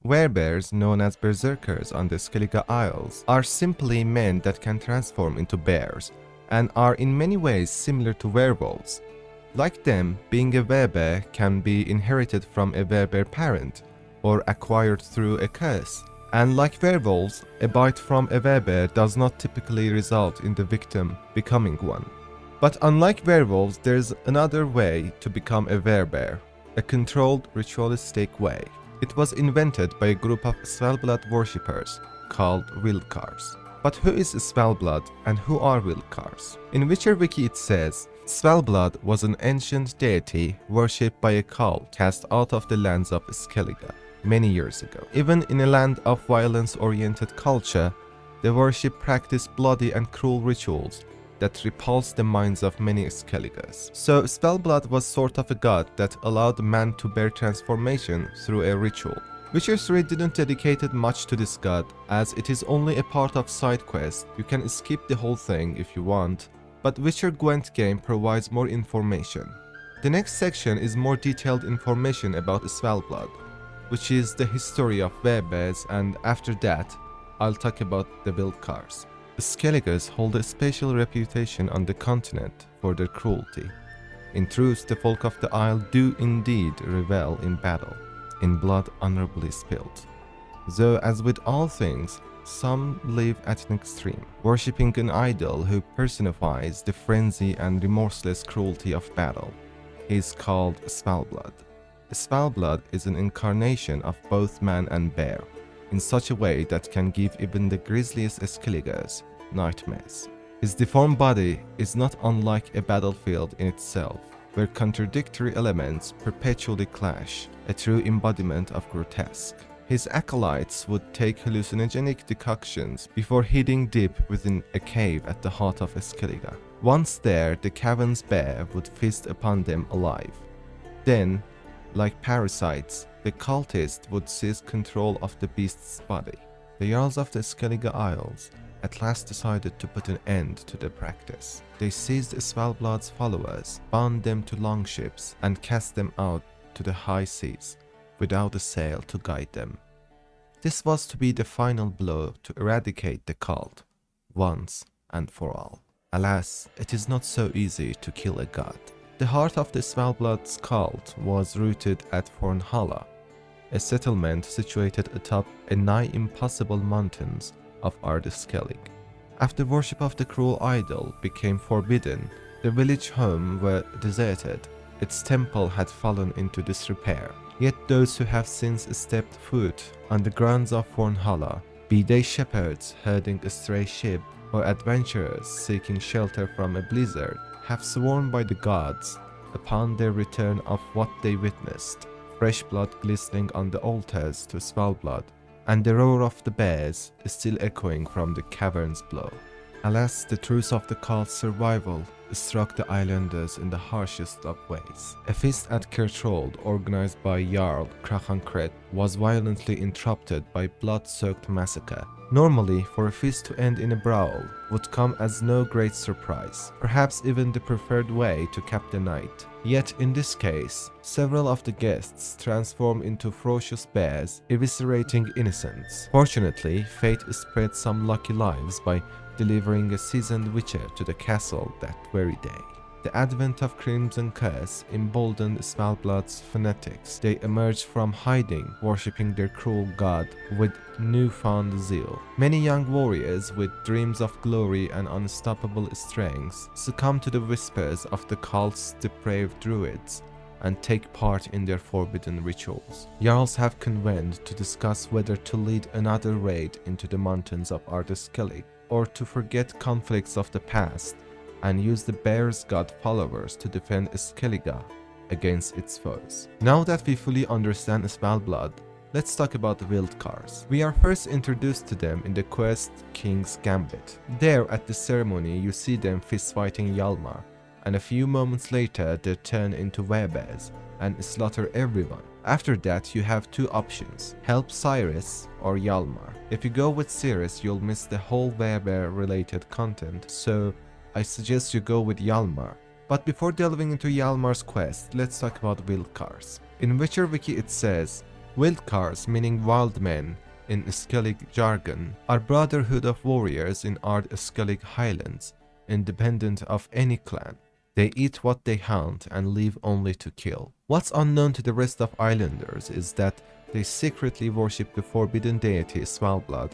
Werebears, known as berserkers on the Skellige Isles, are simply men that can transform into bears, and are in many ways similar to werewolves. Like them, being a werebear can be inherited from a werebear parent, or acquired through a curse. And like werewolves, a bite from a werebear does not typically result in the victim becoming one. But unlike werewolves, there's another way to become a werebear, a controlled, ritualistic way. It was invented by a group of Svalblod worshippers called Vildkaarls. But who is Svalblod and who are Vildkaarls? In Witcher Wiki it says, Svalblod was an ancient deity worshipped by a cult cast out of the lands of Skellige many years ago. Even in a land of violence-oriented culture, the worship practiced bloody and cruel rituals that repulsed the minds of many Skelligers. So Svalblod was sort of a god that allowed man to bear transformation through a ritual. Witcher 3 didn't dedicate much to this god, as it is only a part of side quest. You can skip the whole thing if you want, but Witcher Gwent game provides more information. The next section is more detailed information about Svalblod, which is the history of Werebears, and after that, I'll talk about the Vildkaarls. The Skelligers hold a special reputation on the continent for their cruelty. In truth, the folk of the isle do indeed revel in battle, in blood honorably spilled. Though, as with all things, some live at an extreme, worshipping an idol who personifies the frenzy and remorseless cruelty of battle. He is called Svalblod. Svalblod is an incarnation of both man and bear, in such a way that can give even the grisliest Skelligers nightmares. His deformed body is not unlike a battlefield in itself, where contradictory elements perpetually clash, a true embodiment of grotesque. His acolytes would take hallucinogenic decoctions before heading deep within a cave at the heart of Skellige. Once there, the cavern's bear would feast upon them alive. Then, like parasites, the cultist would seize control of the beast's body. The Jarls of the Skellige Isles at last decided to put an end to the practice. They seized Svalblod's followers, bound them to longships, and cast them out to the high seas, without a sail to guide them. This was to be the final blow to eradicate the cult, once and for all. Alas, it is not so easy to kill a god. The heart of the Svalblod's cult was rooted at Fornhalla, a settlement situated atop a nigh impossible mountains of Ardeskellig. After worship of the cruel idol became forbidden, the village home were deserted. Its temple had fallen into disrepair. Yet those who have since stepped foot on the grounds of Fornhalla, be they shepherds herding a stray sheep or adventurers seeking shelter from a blizzard, have sworn by the gods, upon their return of what they witnessed, fresh blood glistening on the altars to Svalblod, and the roar of the bears still echoing from the cavern's below. Alas, the truth of the cult's survival struck the islanders in the harshest of ways. A feast at Kertrold, organized by Jarl Krachankret, was violently interrupted by blood-soaked massacre. Normally, for a feast to end in a brawl would come as no great surprise, perhaps even the preferred way to cap the night. Yet in this case, several of the guests transformed into ferocious bears, eviscerating innocents. Fortunately, fate spared some lucky lives by delivering a seasoned witcher to the castle that very day. The advent of Crimson Curse emboldened Svalblod's fanatics. They emerged from hiding, worshipping their cruel god with newfound zeal. Many young warriors with dreams of glory and unstoppable strength succumb to the whispers of the cult's depraved druids and take part in their forbidden rituals. Jarls have convened to discuss whether to lead another raid into the mountains of Ardeskellig, or to forget conflicts of the past and use the bear's god followers to defend Skellige against its foes. Now that we fully understand Svalblod, let's talk about the Vildkaarls. We are first introduced to them in the quest King's Gambit. There at the ceremony you see them fist-fighting Hjalmar, and a few moments later they turn into werebears and slaughter everyone. After that you have two options, help Cyrus or Hjalmar. If you go with Cyrus you'll miss the whole werebear related content, so I suggest you go with Hjalmar. But before delving into Hjalmar's quest, let's talk about Vildkaarls. In Witcher Wiki it says, Wildkaarls, meaning wild men in Skellig jargon, are brotherhood of warriors in Ard Skellig Highlands, independent of any clan. They eat what they hunt and live only to kill. What's unknown to the rest of islanders is that they secretly worship the forbidden deity Svalblod,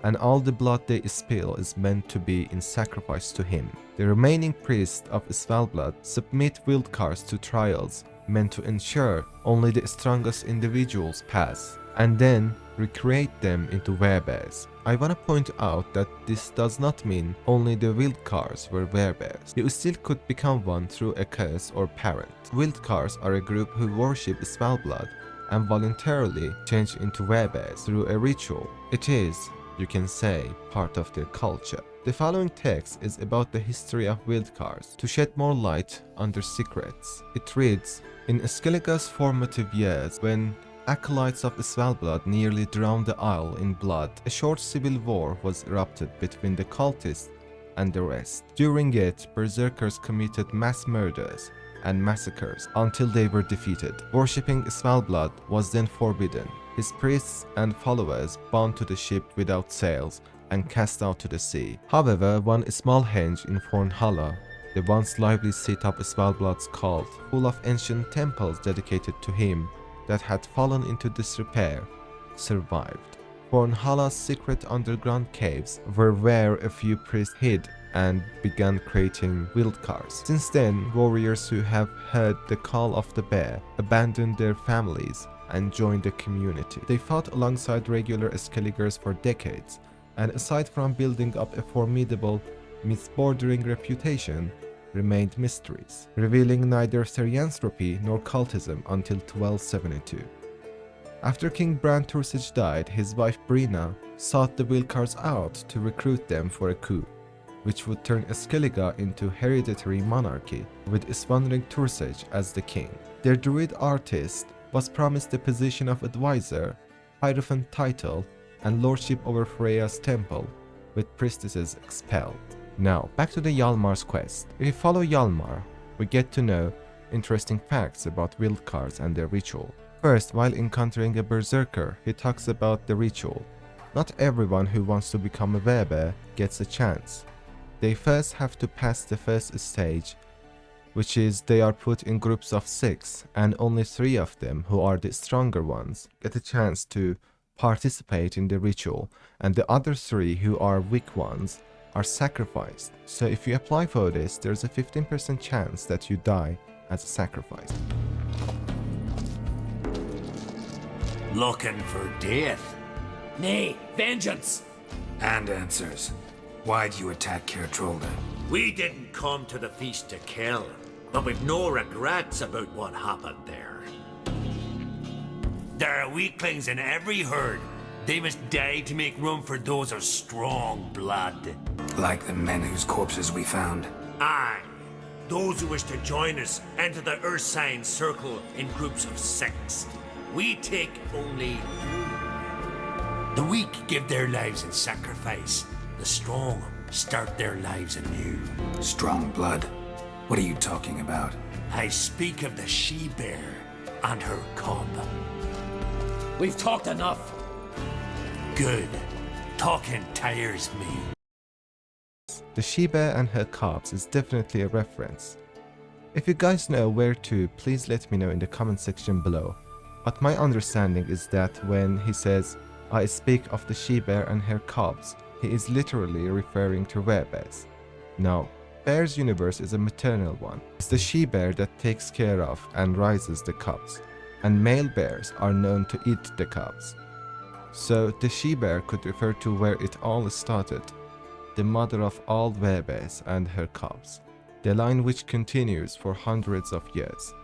and all the blood they spill is meant to be in sacrifice to him. The remaining priests of Svalblod submit Vildkaarls to trials meant to ensure only the strongest individuals pass, and then recreate them into werebears. I wanna point out that this does not mean only the Vildkaarls were werebears. You still could become one through a curse or parent. Vildkaarls are a group who worship Svalblod and voluntarily change into werebears through a ritual. It is, you can say, part of their culture. The following text is about the history of Vildkaarls to shed more light on their secrets. It reads, in Skellige's formative years, when acolytes of Svalblod nearly drowned the isle in blood, a short civil war was erupted between the cultists and the rest. During it, berserkers committed mass murders and massacres until they were defeated. Worshipping Svalblod was then forbidden. His priests and followers bound to the ship without sails and cast out to the sea. However, one small henge in Fornhalla, the once lively seat of Svalblod's cult, full of ancient temples dedicated to him that had fallen into disrepair, survived. Fornhalla's secret underground caves were where a few priests hid and began creating Vildkaarls. Since then, warriors who have heard the call of the bear abandoned their families and joined the community. They fought alongside regular Skelligers for decades, and aside from building up a formidable, myth-bordering reputation, remained mysteries, revealing neither therianthropy nor cultism until 1272. After King Bran Tursich died, his wife Brina sought the Vildkaarls out to recruit them for a coup, which would turn Skellige into hereditary monarchy, with Svanrig Tursich as the king. Their druid artist was promised the position of advisor, hierophant title, and lordship over Freya's temple, with priestesses expelled. Now, back to the Hjalmar's quest. If we follow Hjalmar, we get to know interesting facts about Vildkaarls and their ritual. First, while encountering a berserker, he talks about the ritual. Not everyone who wants to become a werebear gets a chance. They first have to pass the first stage, which is they are put in groups of 6, and only 3 of them, who are the stronger ones, get a chance to participate in the ritual, and the other 3, who are weak ones, are sacrificed. So if you apply for this, there's a 15% chance that you die as a sacrifice. Looking for death? Nay, vengeance! And answers. Why do you attack Kertrolda? We didn't come to the feast to kill, but we've no regrets about what happened there. There are weaklings in every herd. They must die to make room for those of strong blood. Like the men whose corpses we found. Aye. Those who wish to join us enter the Ursine circle in groups of 6. We take only 3. The weak give their lives in sacrifice. The strong start their lives anew. Strong blood? What are you talking about? I speak of the she-bear and her cub. We've talked enough. Good. Talking tires me. The she-bear and her cubs is definitely a reference. If you guys know where to, please let me know in the comment section below. But my understanding is that when he says, I speak of the she-bear and her cubs, he is literally referring to werebears. Now, Bear's universe is a maternal one. It's the she-bear that takes care of and raises the cubs, and male bears are known to eat the cubs. So the she-bear could refer to where it all started, the mother of all werebears and her cubs, the line which continues for hundreds of years.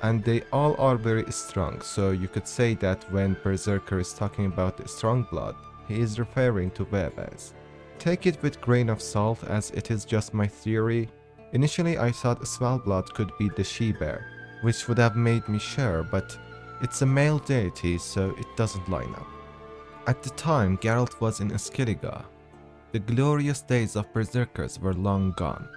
And they all are very strong, so you could say that when Berserker is talking about the strong blood, he is referring to werebears. Take it with grain of salt, as it is just my theory. Initially I thought Svalblod could be the she-bear, which would have made me sure, but it's a male deity, so it doesn't line up. At the time Geralt was in Skellige, the glorious days of berserkers were long gone.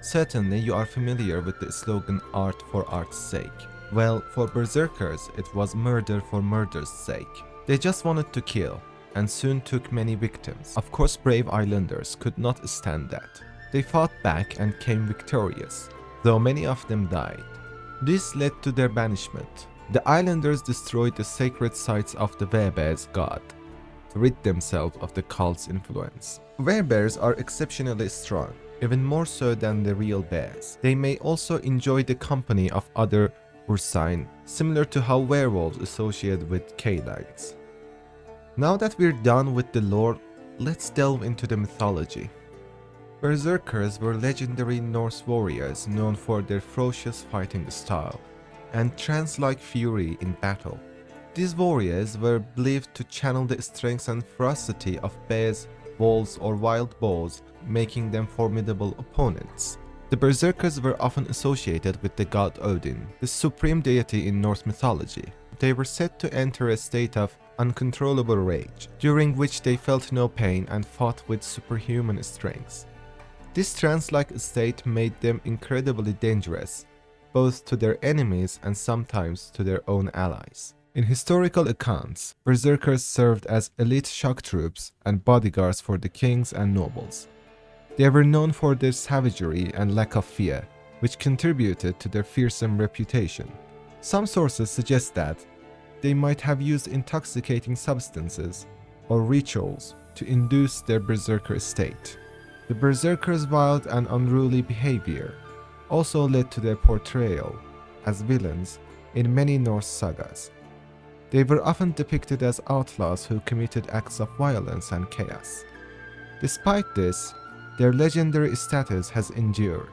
Certainly you are familiar with the slogan art for art's sake. Well, for berserkers, it was murder for murder's sake. They just wanted to kill, and soon took many victims. Of course, brave islanders could not stand that. They fought back and came victorious, though many of them died. This led to their banishment. The islanders destroyed the sacred sites of the Werebears god, to rid themselves of the cult's influence. Werebears are exceptionally strong, even more so than the real bears. They may also enjoy the company of other ursine, similar to how werewolves associate with canines. Now that we're done with the lore, let's delve into the mythology. Berserkers were legendary Norse warriors known for their ferocious fighting style and trance-like fury in battle. These warriors were believed to channel the strength and ferocity of bears, wolves, or wild boars, making them formidable opponents. The berserkers were often associated with the god Odin, the supreme deity in Norse mythology. They were said to enter a state of uncontrollable rage, during which they felt no pain and fought with superhuman strength. This trance-like state made them incredibly dangerous, both to their enemies and sometimes to their own allies. In historical accounts, berserkers served as elite shock troops and bodyguards for the kings and nobles. They were known for their savagery and lack of fear, which contributed to their fearsome reputation. Some sources suggest that they might have used intoxicating substances or rituals to induce their berserker state. The berserkers' wild and unruly behavior also led to their portrayal as villains in many Norse sagas. They were often depicted as outlaws who committed acts of violence and chaos. Despite this, their legendary status has endured,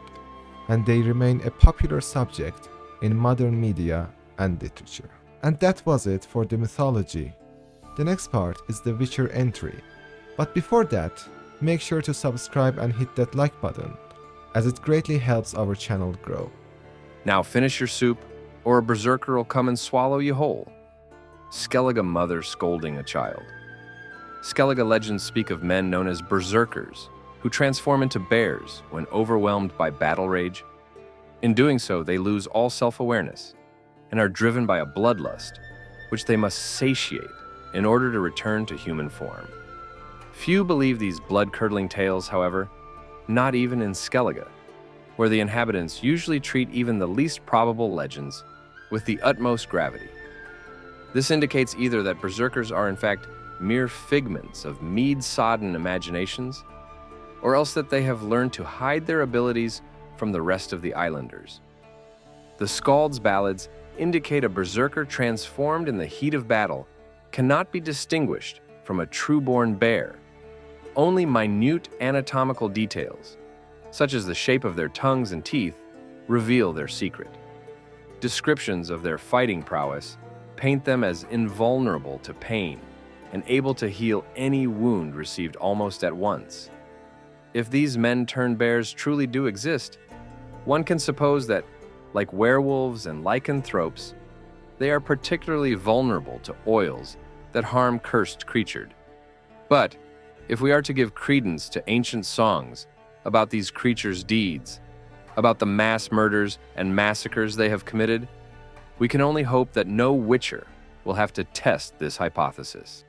and they remain a popular subject in modern media and literature. And that was it for the mythology. The next part is the Witcher entry. But before that, make sure to subscribe and hit that like button, as it greatly helps our channel grow. Now finish your soup, or a berserker will come and swallow you whole. Skellige mother scolding a child. Skellige legends speak of men known as berserkers, who transform into bears when overwhelmed by battle rage. In doing so, they lose all self-awareness and are driven by a bloodlust, which they must satiate in order to return to human form. Few believe these blood-curdling tales, however, not even in Skellige, where the inhabitants usually treat even the least probable legends with the utmost gravity. This indicates either that berserkers are in fact mere figments of mead-sodden imaginations, or else that they have learned to hide their abilities from the rest of the islanders. The Skald's ballads indicate a berserker transformed in the heat of battle cannot be distinguished from a true-born bear. Only minute anatomical details, such as the shape of their tongues and teeth, reveal their secret. Descriptions of their fighting prowess paint them as invulnerable to pain and able to heal any wound received almost at once. If these men-turned bears truly do exist, one can suppose that, like werewolves and lycanthropes, they are particularly vulnerable to oils that harm cursed creatured. But if we are to give credence to ancient songs about these creatures' deeds, about the mass murders and massacres they have committed, we can only hope that no witcher will have to test this hypothesis.